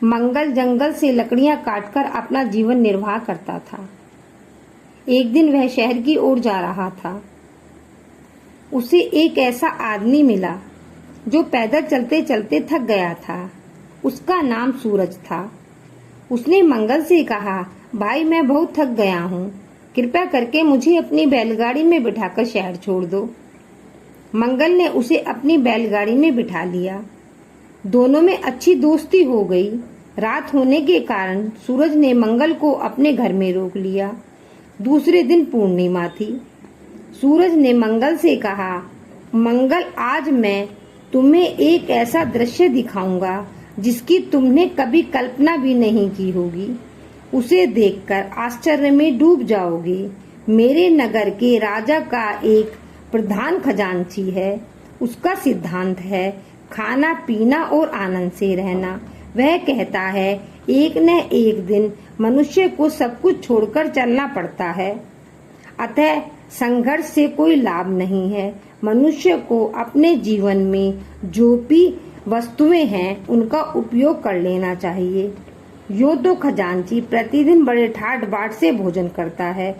मंगल जंगल से लकड़ियां काटकर अपना जीवन निर्वाह करता था। एक दिन वह शहर की ओर जा रहा था। उसे एक ऐसा आदमी मिला जो पैदल चलते चलते थक गया था। उसका नाम सूरज था। उसने मंगल से कहा, भाई मैं बहुत थक गया हूँ, कृपया करके मुझे अपनी बैलगाड़ी में बिठाकर शहर छोड़ दो। मंगल ने उसे अपनी बैलगाड़ी में बिठा लिया। दोनों में अच्छी दोस्ती हो गई। रात होने के कारण सूरज ने मंगल को अपने घर में रोक लिया। दूसरे दिन पूर्णिमा थी। सूरज ने मंगल से कहा, मंगल आज मैं तुम्हें एक ऐसा दृश्य दिखाऊंगा जिसकी तुमने कभी कल्पना भी नहीं की होगी। उसे देखकर आश्चर्य में डूब जाओगे। मेरे नगर के राजा का एक प्रधान खजांची है। उसका सिद्धांत है खाना पीना और आनंद से रहना। वह कहता है एक न एक दिन मनुष्य को सब कुछ छोड़कर चलना पड़ता है, अतः संघर्ष से कोई लाभ नहीं है। मनुष्य को अपने जीवन में जो भी वस्तुएं हैं उनका उपयोग कर लेना चाहिए। यूं तो खजांची प्रतिदिन बड़े ठाट बाट से भोजन करता है,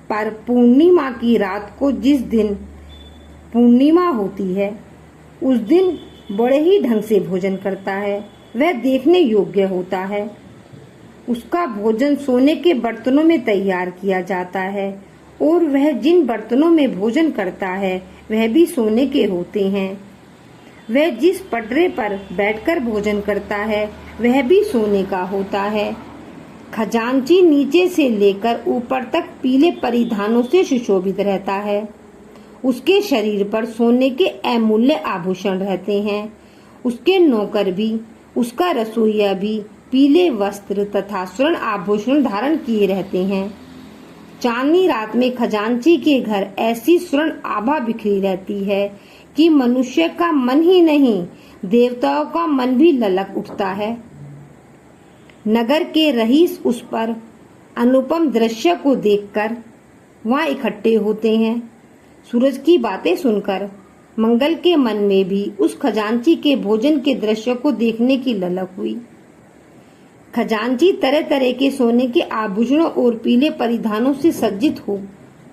पर पूर्णिमा की रात को जिस दिन पूर्णिमा होती है उस दिन बड़े ही ढंग से भोजन करता है। वह देखने योग्य होता है। उसका भोजन सोने के बर्तनों में तैयार किया जाता है और वह जिन बर्तनों में भोजन करता है वह भी सोने के होते हैं। वह जिस पटरे पर बैठकर भोजन करता है वह भी सोने का होता है। खजांची नीचे से लेकर ऊपर तक पीले परिधानों से सुशोभित रहता है। उसके शरीर पर सोने के अमूल्य आभूषण रहते हैं। उसके नौकर भी, उसका रसोइया भी पीले वस्त्र तथा स्वर्ण आभूषण धारण किए रहते हैं। चांदनी रात में खजांची के घर ऐसी स्वर्ण आभा बिखरी रहती है कि मनुष्य का मन ही नहीं देवताओं का मन भी ललक उठता है। नगर के रईस उस पर अनुपम दृश्य को देखकर वहां इकट्ठे होते हैं। सूरज की बातें सुनकर मंगल के मन में भी उस खजांची के भोजन के दृश्य को देखने की ललक हुई। खजांची तरह तरह के सोने के आभूषणों और पीले परिधानों से सज्जित हो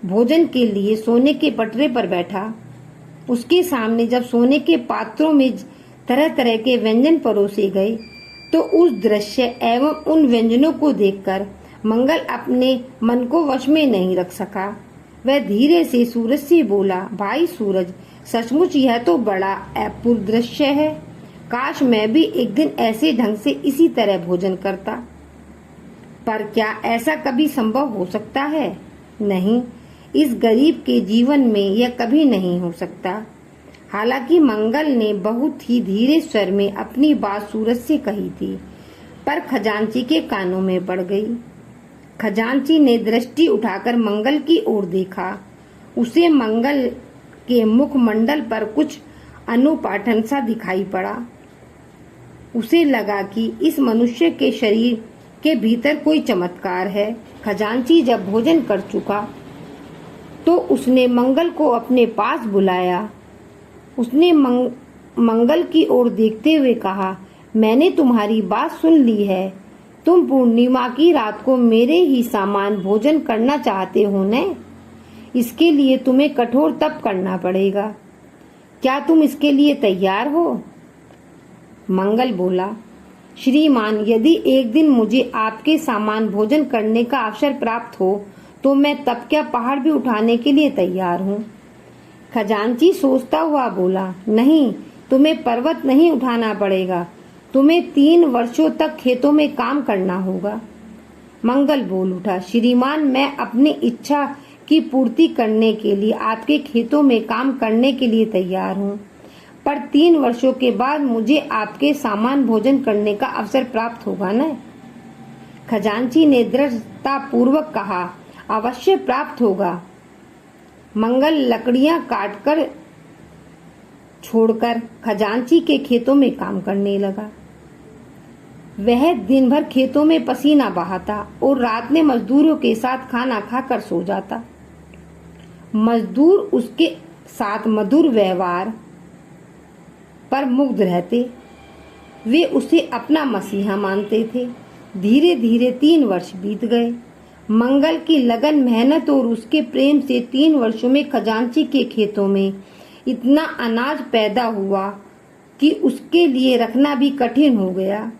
भोजन के लिए सोने के पटरे पर बैठा। उसके सामने जब सोने के पात्रों में तरह तरह के व्यंजन परोसे गए तो उस दृश्य एवं उन व्यंजनों को देखकर मंगल अपने मन को वश में नहीं रख सका। वह धीरे से सूरज से बोला, भाई सूरज, सचमुच यह तो बड़ा अपूर्व दृश्य है। काश मैं भी एक दिन ऐसे ढंग से इसी तरह भोजन करता। पर क्या ऐसा कभी संभव हो सकता है? नहीं, इस गरीब के जीवन में यह कभी नहीं हो सकता। हालांकि मंगल ने बहुत ही धीरे स्वर में अपनी बात सूरज से कही थी, पर खजांची के कानों में पड़ गई। खजांची ने दृष्टि उठाकर मंगल की ओर देखा। उसे मंगल के मुखमंडल पर कुछ अनुपाठन सा दिखाई पड़ा। उसे लगा कि इस मनुष्य के शरीर के भीतर कोई चमत्कार है। खजांची जब भोजन कर चुका तो उसने मंगल को अपने पास बुलाया। उसने मंगल की ओर देखते हुए कहा, मैंने तुम्हारी बात सुन ली है। तुम पूर्णिमा की रात को मेरे ही समान भोजन करना चाहते हो न? इसके लिए तुम्हें कठोर तप करना पड़ेगा। क्या तुम इसके लिए तैयार हो? मंगल बोला, श्रीमान, यदि एक दिन मुझे आपके समान भोजन करने का अवसर प्राप्त हो तो मैं तप क्या पहाड़ भी उठाने के लिए तैयार हूँ। खजांची सोचता हुआ बोला, नहीं, तुम्हें पर्वत नहीं उठाना पड़ेगा। तुम्हें 3 वर्षों तक खेतों में काम करना होगा। मंगल बोल उठा, श्रीमान, मैं अपनी इच्छा की पूर्ति करने के लिए आपके खेतों में काम करने के लिए तैयार हूँ, पर 3 वर्षों के बाद मुझे आपके समान भोजन करने का अवसर प्राप्त होगा न? खजांची ने दृढ़ता पूर्वक कहा, अवश्य प्राप्त होगा। मंगल लकड़ियां काटकर छोड़कर खजांची के खेतों में काम करने लगा। वह दिन भर खेतों में पसीना बहाता और रात में मजदूरों के साथ खाना खाकर सो जाता। मजदूर उसके साथ मधुर व्यवहार पर मुग्ध रहते। वे उसे अपना मसीहा मानते थे। धीरे धीरे 3 वर्ष बीत गए। मंगल की लगन मेहनत और उसके प्रेम से 3 वर्षों में खजांची के खेतों में इतना अनाज पैदा हुआ कि उसके लिए रखना भी कठिन हो गया।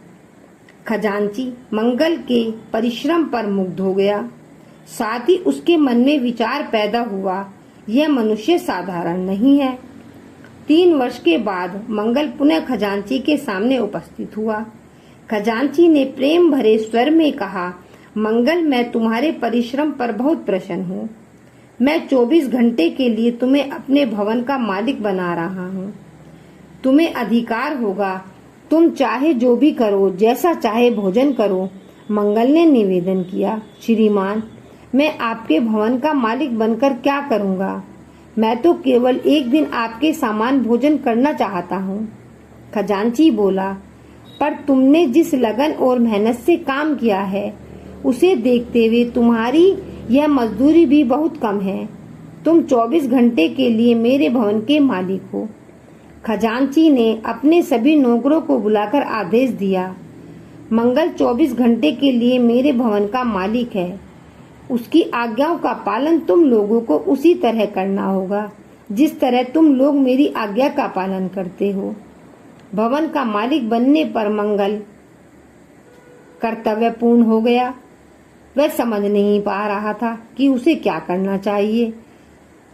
खजांची मंगल के परिश्रम पर मुग्ध हो गया। साथ ही उसके मन में विचार पैदा हुआ, यह मनुष्य साधारण नहीं है। 3 वर्ष के बाद मंगल पुनः खजांची के सामने उपस्थित हुआ। खजांची ने प्रेम भरे स्वर में कहा, मंगल, मैं तुम्हारे परिश्रम पर बहुत प्रसन्न हूँ। मैं 24 घंटे के लिए तुम्हें अपने भवन का मालिक बना रहा हूँ। तुम्हें अधिकार होगा, तुम चाहे जो भी करो, जैसा चाहे भोजन करो। मंगल ने निवेदन किया, श्रीमान, मैं आपके भवन का मालिक बनकर क्या करूँगा? मैं तो केवल एक दिन आपके समान भोजन करना चाहता हूँ। खजांची बोला, पर तुमने जिस लगन और मेहनत से काम किया है, उसे देखते हुए तुम्हारी यह मजदूरी भी बहुत कम है। तुम 24 घंटे के लिए मेरे भवन के मालिक हो। खजांची ने अपने सभी नौकरों को बुलाकर आदेश दिया, मंगल 24 घंटे के लिए मेरे भवन का मालिक है। उसकी आज्ञाओं का पालन तुम लोगों को उसी तरह करना होगा जिस तरह तुम लोग मेरी आज्ञा का पालन करते हो। भवन का मालिक बनने पर मंगल कर्तव्यपूर्ण हो गया। वह समझ नहीं पा रहा था कि उसे क्या करना चाहिए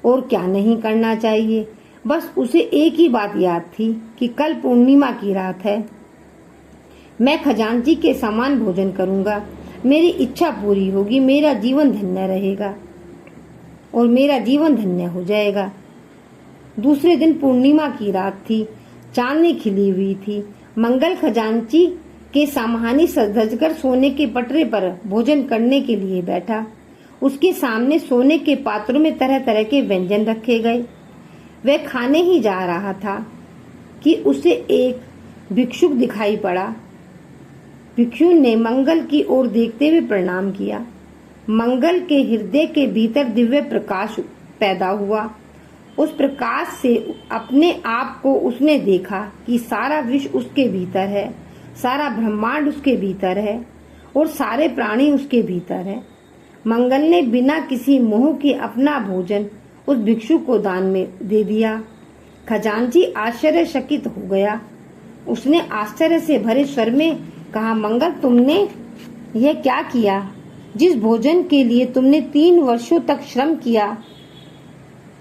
और क्या नहीं करना चाहिए। बस उसे एक ही बात याद थी कि कल पूर्णिमा की रात है। मैं खजांची के समान भोजन करूंगा, मेरी इच्छा पूरी होगी, मेरा जीवन धन्य रहेगा और मेरा जीवन धन्य हो जाएगा। दूसरे दिन पूर्णिमा की रात थी। चांदनी खिली हुई थी। मंगल खजांची के सामहानी सजकर सोने के पटरे पर भोजन करने के लिए बैठा। उसके सामने सोने के पात्रों में तरह तरह के व्यंजन रखे गए। वह खाने ही जा रहा था कि उसे एक भिक्षुक दिखाई पड़ा। भिक्षु ने मंगल की ओर देखते हुए प्रणाम किया। मंगल के हृदय के भीतर दिव्य प्रकाश पैदा हुआ। उस प्रकाश से अपने आप को उसने देखा कि सारा विश्व उसके भीतर है, सारा ब्रह्मांड उसके भीतर है और सारे प्राणी उसके भीतर है। मंगल ने बिना किसी मोह के अपना भोजन उस भिक्षु को दान में दे दिया। खजांची आश्चर्यचकित हो गया। उसने आश्चर्य से भरे स्वर में कहा, मंगल, तुमने यह क्या किया? जिस भोजन के लिए तुमने 3 वर्षों तक श्रम किया,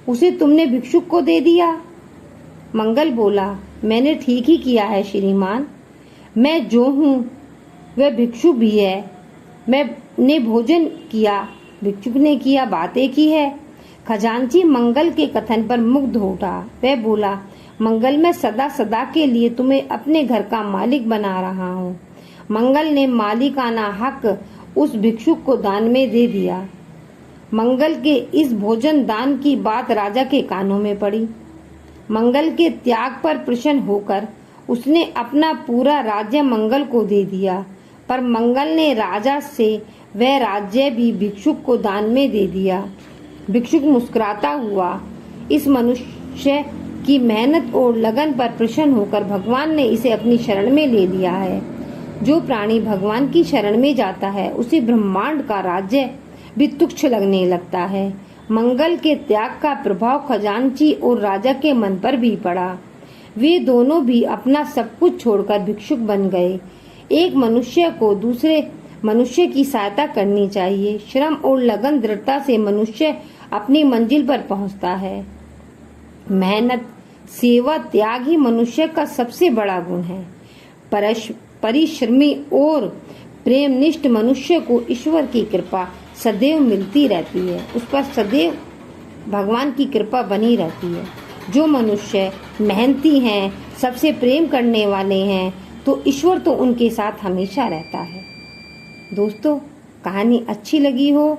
उसे तुमने भिक्षुक को दे दिया। मंगल बोला, मैंने ठीक ही किया है श्रीमान। मैं जो हूँ वह भिक्षु भी है। मैंने भोजन किया, भिक्षुक ने किया, बातें की है। खजांची मंगल के कथन पर मुग्ध हो उठा। वह बोला, मंगल, मैं सदा सदा के लिए तुम्हें अपने घर का मालिक बना रहा हूँ। मंगल ने मालिकाना हक उस भिक्षुक को दान में दे दिया। मंगल के इस भोजन दान की बात राजा के कानों में पड़ी। मंगल के त्याग पर प्रसन्न होकर उसने अपना पूरा राज्य मंगल को दे दिया, पर मंगल ने राजा से वह राज्य भी भिक्षुक को दान में दे दिया। भिक्षुक मुस्कुराता हुआ इस मनुष्य की मेहनत और लगन पर प्रसन्न होकर भगवान ने इसे अपनी शरण में ले लिया है। जो प्राणी भगवान की शरण में जाता है उसे ब्रह्मांड का राज्य भी तुच्छ लगने लगता है। मंगल के त्याग का प्रभाव खजांची और राजा के मन पर भी पड़ा। वे दोनों भी अपना सब कुछ छोड़कर भिक्षुक बन गए। एक मनुष्य को दूसरे मनुष्य की सहायता करनी चाहिए। श्रम और लगन दृढ़ता से मनुष्य अपनी मंजिल पर पहुंचता है। मेहनत, सेवा, त्याग ही मनुष्य का सबसे बड़ा गुण है। परिश्रमी और प्रेमनिष्ठ मनुष्य को ईश्वर की कृपा सदैव मिलती रहती है। उस पर सदैव भगवान की कृपा बनी रहती है। जो मनुष्य मेहनती हैं, सबसे प्रेम करने वाले हैं, तो ईश्वर तो उनके साथ हमेशा रहता है। दोस्तों, कहानी अच्छी लगी हो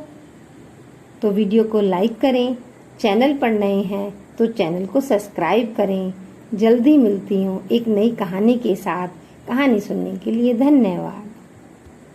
तो वीडियो को लाइक करें। चैनल पर नए हैं तो चैनल को सब्सक्राइब करें। जल्दी मिलती हूँ एक नई कहानी के साथ। कहानी सुनने के लिए धन्यवाद।